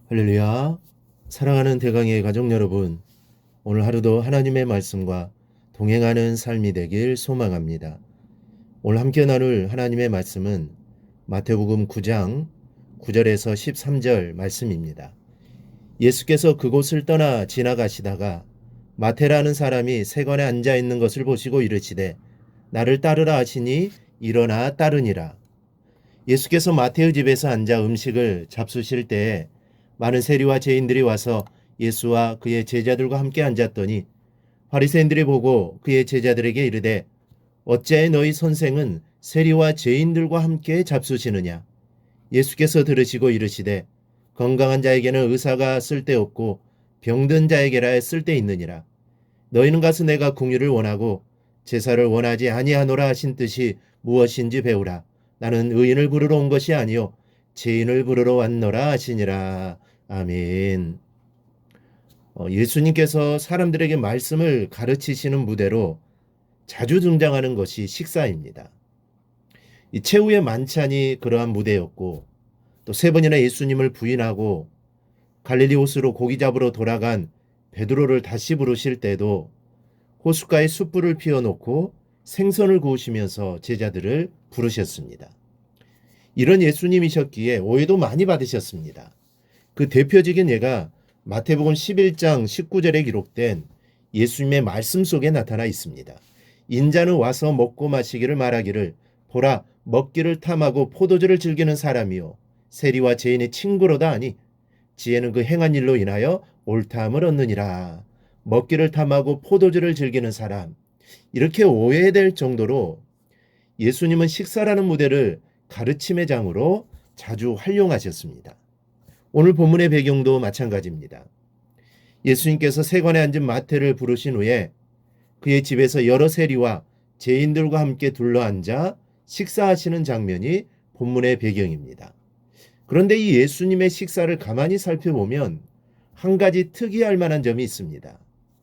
할렐루야. 사랑하는 대강의 가족 여러분, 오늘 하루도 하나님의 말씀과 동행하는 삶이 되길 소망합니다. 오늘 함께 나눌 하나님의 말씀은 마태복음 9장 9절에서 13절 말씀입니다. 예수께서 그곳을 떠나 지나가시다가 마태라는 사람이 세관에 앉아 있는 것을 보시고 이르시되 나를 따르라 하시니 일어나 따르니라. 예수께서 마태의 집에서 앉아 음식을 잡수실 때에 많은 세리와 죄인들이 와서 예수와 그의 제자들과 함께 앉았더니 바리새인들이 보고 그의 제자들에게 이르되 어찌하여 너희 선생은 세리와 죄인들과 함께 잡수시느냐. 예수께서 들으시고 이르시되 건강한 자에게는 의사가 쓸데없고 병든 자에게라 쓸데있느니라. 너희는 가서 내가 궁유를 원하고 제사를 원하지 아니하노라 하신 뜻이 무엇인지 배우라. 나는 의인을 부르러 온 것이 아니요 죄인을 부르러 왔노라 하시니라. 아멘. 예수님께서 사람들에게 말씀을 가르치시는 무대로 자주 등장하는 것이 식사입니다. 이 최후의 만찬이 그러한 무대였고 또 세 번이나 예수님을 부인하고 갈릴리 호수로 고기 잡으러 돌아간 베드로를 다시 부르실 때도 호숫가에 숯불을 피워놓고 생선을 구우시면서 제자들을 부르셨습니다. 이런 예수님이셨기에 오해도 많이 받으셨습니다. 그 대표적인 예가 마태복음 11장 19절에 기록된 예수님의 말씀 속에 나타나 있습니다. 인자는 와서 먹고 마시기를 말하기를 보라 먹기를 탐하고 포도주를 즐기는 사람이요 세리와 죄인의 친구로다 하니 지혜는 그 행한 일로 인하여 옳다함을 얻느니라. 먹기를 탐하고 포도주를 즐기는 사람, 이렇게 오해될 정도로 예수님은 식사라는 무대를 가르침의 장으로 자주 활용하셨습니다. 오늘 본문의 배경도 마찬가지입니다. 예수님께서 세관에 앉은 마태를 부르신 후에 그의 집에서 여러 세리와 죄인들과 함께 둘러앉아 식사하시는 장면이 본문의 배경입니다. 그런데 이 예수님의 식사를 가만히 살펴보면 한 가지 특이할 만한 점이 있습니다.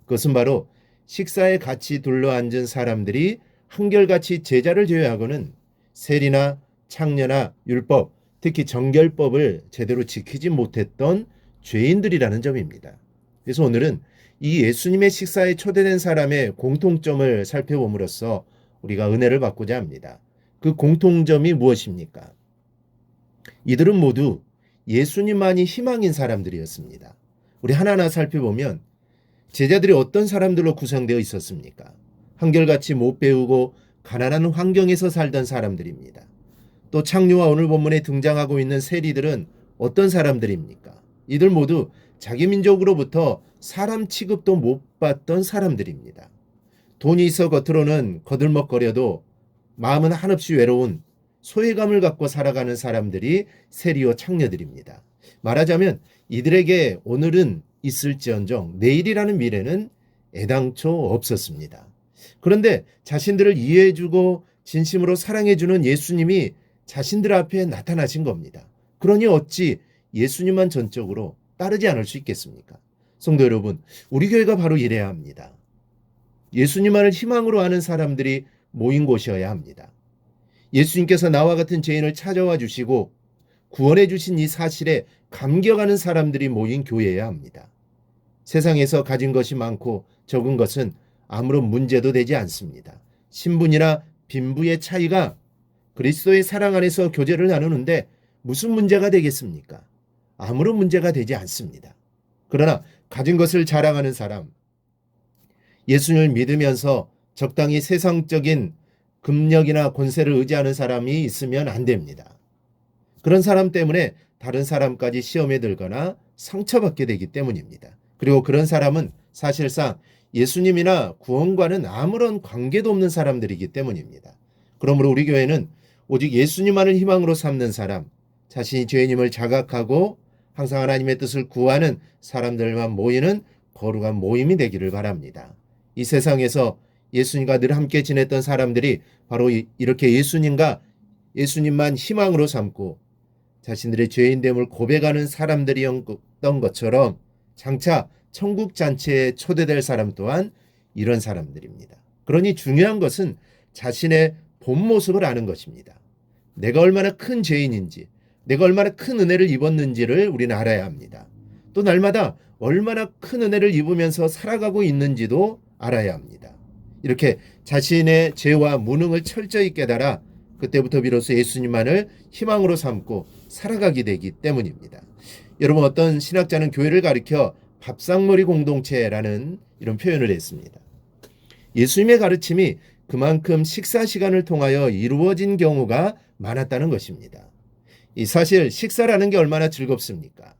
그것은 바로 식사에 같이 둘러앉은 사람들이 한결같이 제자를 제외하고는 세리나 창녀나 율법, 특히 정결법을 제대로 지키지 못했던 죄인들이라는 점입니다. 그래서 오늘은 이 예수님의 식사에 초대된 사람의 공통점을 살펴봄으로써 우리가 은혜를 받고자 합니다. 그 공통점이 무엇입니까? 이들은 모두 예수님만이 희망인 사람들이었습니다. 우리 하나하나 살펴보면 제자들이 어떤 사람들로 구성되어 있었습니까? 한결같이 못 배우고 가난한 환경에서 살던 사람들입니다. 또 창녀와 오늘 본문에 등장하고 있는 세리들은 어떤 사람들입니까? 이들 모두 자기 민족으로부터 사람 취급도 못 받던 사람들입니다. 돈이 있어 겉으로는 거들먹거려도 마음은 한없이 외로운 소외감을 갖고 살아가는 사람들이 세리와 창녀들입니다. 말하자면 이들에게 오늘은 있을지언정 내일이라는 미래는 애당초 없었습니다. 그런데 자신들을 이해해주고 진심으로 사랑해주는 예수님이 자신들 앞에 나타나신 겁니다. 그러니 어찌 예수님만 전적으로 따르지 않을 수 있겠습니까? 성도 여러분, 우리 교회가 바로 이래야 합니다. 예수님만을 희망으로 아는 사람들이 모인 곳이어야 합니다. 예수님께서 나와 같은 죄인을 찾아와 주시고 구원해 주신 이 사실에 감격하는 사람들이 모인 교회여야 합니다. 세상에서 가진 것이 많고 적은 것은 아무런 문제도 되지 않습니다. 신분이나 빈부의 차이가 그리스도의 사랑 안에서 교제를 나누는데 무슨 문제가 되겠습니까? 아무런 문제가 되지 않습니다. 그러나 가진 것을 자랑하는 사람, 예수님을 믿으면서 적당히 세상적인 금력이나 권세를 의지하는 사람이 있으면 안 됩니다. 그런 사람 때문에 다른 사람까지 시험에 들거나 상처받게 되기 때문입니다. 그리고 그런 사람은 사실상 예수님이나 구원과는 아무런 관계도 없는 사람들이기 때문입니다. 그러므로 우리 교회는 오직 예수님만을 희망으로 삼는 사람, 자신이 죄인임을 자각하고 항상 하나님의 뜻을 구하는 사람들만 모이는 거룩한 모임이 되기를 바랍니다. 이 세상에서 예수님과 늘 함께 지냈던 사람들이 바로 이렇게 예수님만 희망으로 삼고 자신들의 죄인됨을 고백하는 사람들이었던 것처럼 장차 천국 잔치에 초대될 사람 또한 이런 사람들입니다. 그러니 중요한 것은 자신의 본 모습을 아는 것입니다. 내가 얼마나 큰 죄인인지, 내가 얼마나 큰 은혜를 입었는지를 우리는 알아야 합니다. 또 날마다 얼마나 큰 은혜를 입으면서 살아가고 있는지도 알아야 합니다. 이렇게 자신의 죄와 무능을 철저히 깨달아 그때부터 비로소 예수님만을 희망으로 삼고 살아가게 되기 때문입니다. 여러분, 어떤 신학자는 교회를 가리켜 밥상머리 공동체라는 이런 표현을 했습니다. 예수님의 가르침이 그만큼 식사 시간을 통하여 이루어진 경우가 많았다는 것입니다. 이 사실 식사라는 게 얼마나 즐겁습니까?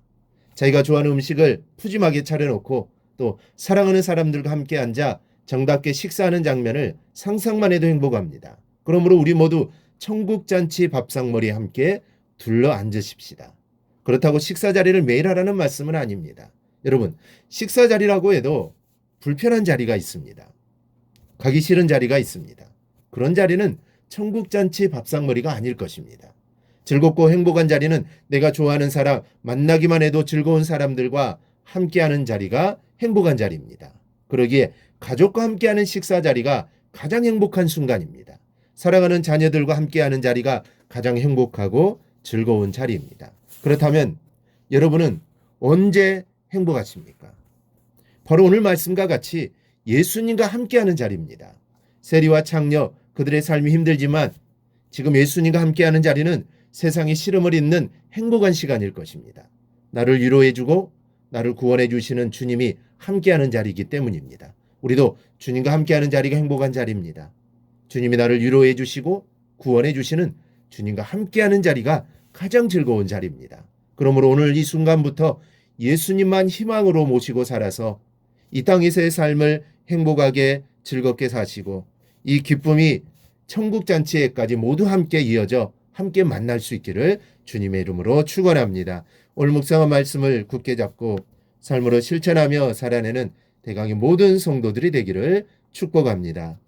자기가 좋아하는 음식을 푸짐하게 차려놓고 또 사랑하는 사람들과 함께 앉아 정답게 식사하는 장면을 상상만 해도 행복합니다. 그러므로 우리 모두 천국잔치 밥상머리에 함께 둘러 앉으십시다. 그렇다고 식사 자리를 매일 하라는 말씀은 아닙니다. 여러분, 식사 자리라고 해도 불편한 자리가 있습니다. 가기 싫은 자리가 있습니다. 그런 자리는 천국잔치 밥상머리가 아닐 것입니다. 즐겁고 행복한 자리는 내가 좋아하는 사람, 만나기만 해도 즐거운 사람들과 함께하는 자리가 행복한 자리입니다. 그러기에 가족과 함께하는 식사 자리가 가장 행복한 순간입니다. 사랑하는 자녀들과 함께하는 자리가 가장 행복하고 즐거운 자리입니다. 그렇다면 여러분은 언제 행복하십니까? 바로 오늘 말씀과 같이 예수님과 함께하는 자리입니다. 세리와 창녀, 그들의 삶이 힘들지만 지금 예수님과 함께하는 자리는 세상에 시름을 잇는 행복한 시간일 것입니다. 나를 위로해주고 나를 구원해 주시는 주님이 함께하는 자리이기 때문입니다. 우리도 주님과 함께하는 자리가 행복한 자리입니다. 주님이 나를 위로해 주시고 구원해 주시는 주님과 함께하는 자리가 가장 즐거운 자리입니다. 그러므로 오늘 이 순간부터 예수님만 희망으로 모시고 살아서 이 땅에서의 삶을 행복하게 즐겁게 사시고 이 기쁨이 천국잔치에까지 모두 함께 이어져 함께 만날 수 있기를 주님의 이름으로 축원합니다. 오늘 묵상한 말씀을 굳게 잡고 삶으로 실천하며 살아내는 대강의 모든 성도들이 되기를 축복합니다.